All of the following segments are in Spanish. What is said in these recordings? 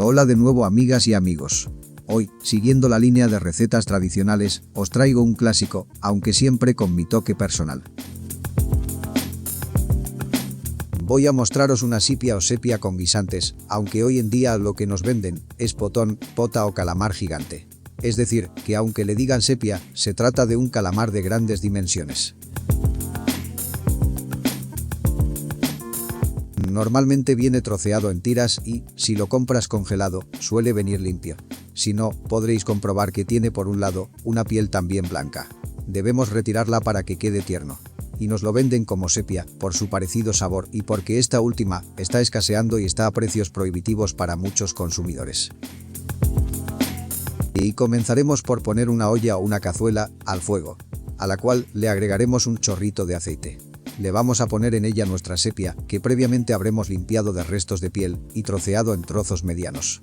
Hola de nuevo amigas y amigos. Hoy, siguiendo la línea de recetas tradicionales, os traigo un clásico, aunque siempre con mi toque personal. Voy a mostraros una sipia o sepia con guisantes, aunque hoy en día lo que nos venden es potón, pota o calamar gigante. Es decir, que aunque le digan sepia, se trata de un calamar de grandes dimensiones. Normalmente viene troceado en tiras y, si lo compras congelado, suele venir limpio. Si no, podréis comprobar que tiene por un lado una piel también blanca. Debemos retirarla para que quede tierno. Y nos lo venden como sepia, por su parecido sabor y porque esta última está escaseando y está a precios prohibitivos para muchos consumidores. Y comenzaremos por poner una olla o una cazuela al fuego, a la cual le agregaremos un chorrito de aceite. Le vamos a poner en ella nuestra sepia, que previamente habremos limpiado de restos de piel y troceado en trozos medianos.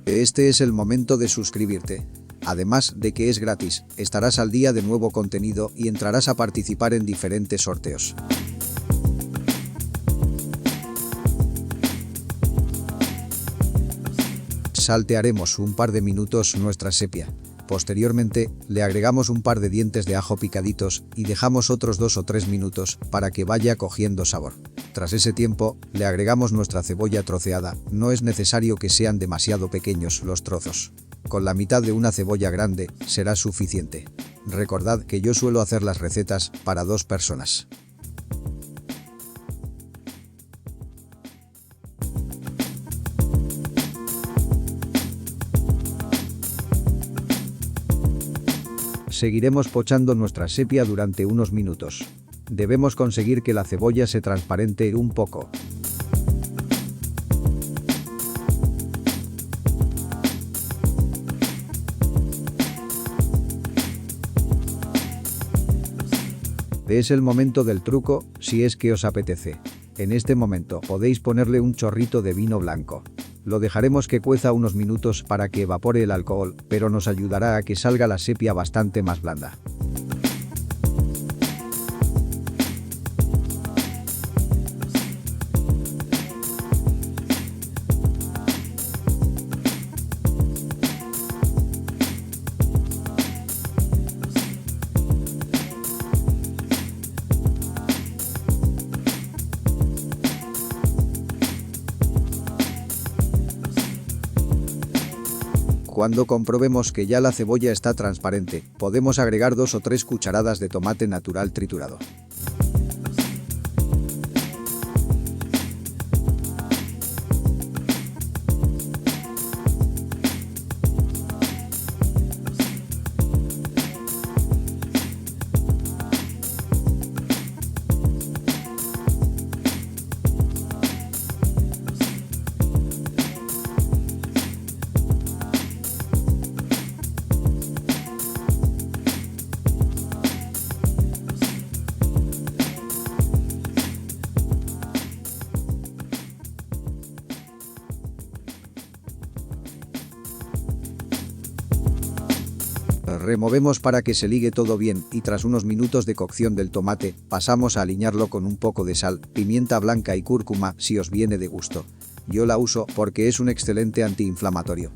Este es el momento de suscribirte. Además de que es gratis, estarás al día de nuevo contenido y entrarás a participar en diferentes sorteos. Saltearemos un par de minutos nuestra sepia. Posteriormente, le agregamos un par de dientes de ajo picaditos y dejamos otros 2 o 3 minutos para que vaya cogiendo sabor. Tras ese tiempo, le agregamos nuestra cebolla troceada. No es necesario que sean demasiado pequeños los trozos. Con la mitad de una cebolla grande será suficiente. Recordad que yo suelo hacer las recetas para 2 personas. Seguiremos pochando nuestra sepia durante unos minutos. Debemos conseguir que la cebolla se transparente un poco. Es el momento del truco, si es que os apetece. En este momento podéis ponerle un chorrito de vino blanco. Lo dejaremos que cueza unos minutos para que evapore el alcohol, pero nos ayudará a que salga la sepia bastante más blanda. Cuando comprobemos que ya la cebolla está transparente, podemos agregar 2 o 3 cucharadas de tomate natural triturado. Removemos para que se ligue todo bien y tras unos minutos de cocción del tomate, pasamos a aliñarlo con un poco de sal, pimienta blanca y cúrcuma si os viene de gusto. Yo la uso porque es un excelente antiinflamatorio.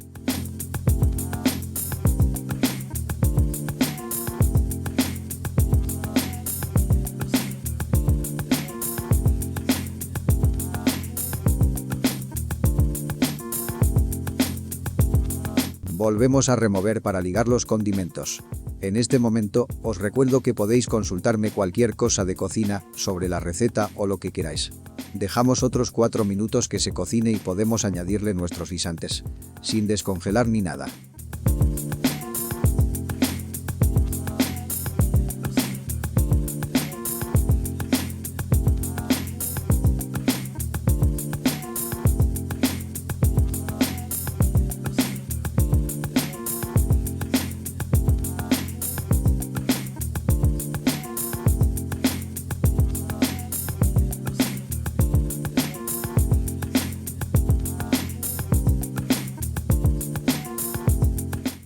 Volvemos a remover para ligar los condimentos. En este momento, os recuerdo que podéis consultarme cualquier cosa de cocina, sobre la receta o lo que queráis. Dejamos otros 4 minutos que se cocine y podemos añadirle nuestros guisantes, sin descongelar ni nada.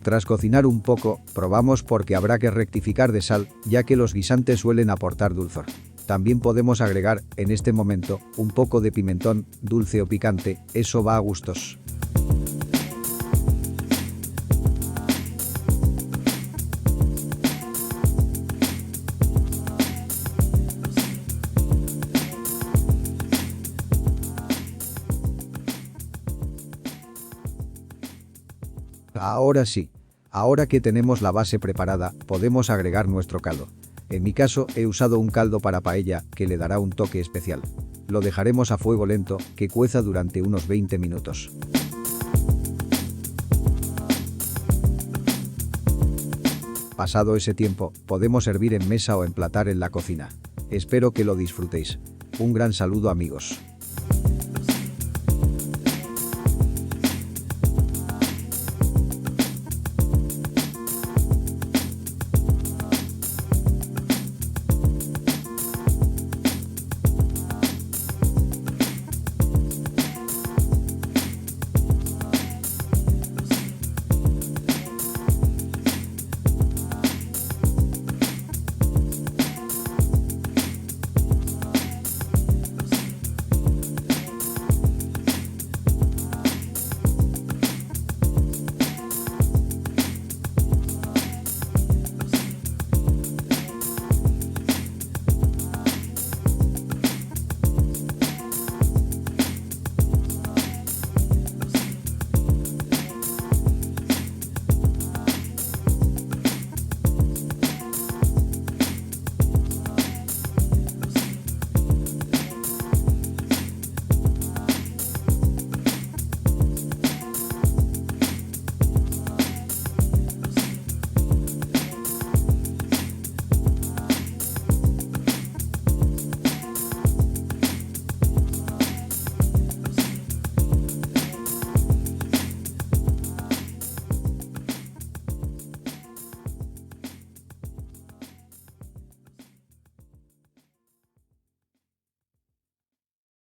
Tras cocinar un poco, probamos porque habrá que rectificar de sal, ya que los guisantes suelen aportar dulzor. También podemos agregar, en este momento, un poco de pimentón, dulce o picante, eso va a gustos. Ahora sí. Ahora que tenemos la base preparada, podemos agregar nuestro caldo. En mi caso, he usado un caldo para paella que le dará un toque especial. Lo dejaremos a fuego lento, que cueza durante unos 20 minutos. Pasado ese tiempo, podemos servir en mesa o emplatar en la cocina. Espero que lo disfrutéis. Un gran saludo, amigos.